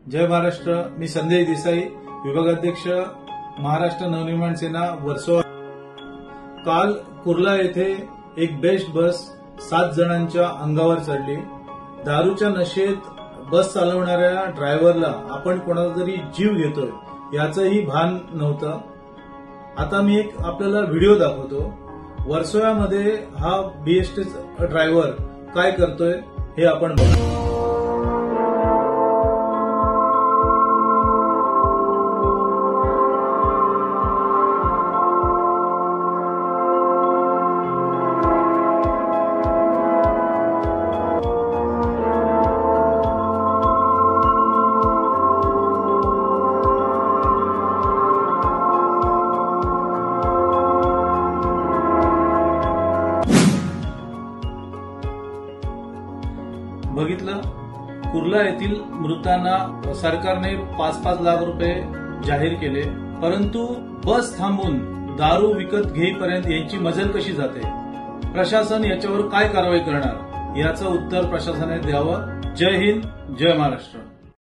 जय महाराष्ट्र। मी संदेश देसाई, विभागाध्यक्ष, महाराष्ट्र नवनिर्माण सेना, वर्सोवा। काल कुर्ला येथे एक बेस्ट बस 7 जणांच्या अंगावर चढली। दारूच्या नशेत बस चालवणाऱ्या ड्रायव्हरला आपण कोणाचा तरी जीव घेतोय याचंही भान नव्हतं। आता मी एक आपल्याला व्हिडिओ दाखवतो। वर्सोव्यामध्ये हा बीएसटी ड्रायव्हर काय करतोय हे आपण बघू। बघितलं, कुर्ला येथील मृतांना सरकारने 5-5 लाख रुपये जाहीर केले, परंतु बस थांबून दारू विकत घेईपर्यंत यांची मजल कशी जाते? प्रशासन याच्यावर काय कारवाई करणार याचं उत्तर प्रशासनाने द्यावं। जय हिंद, जय महाराष्ट्र।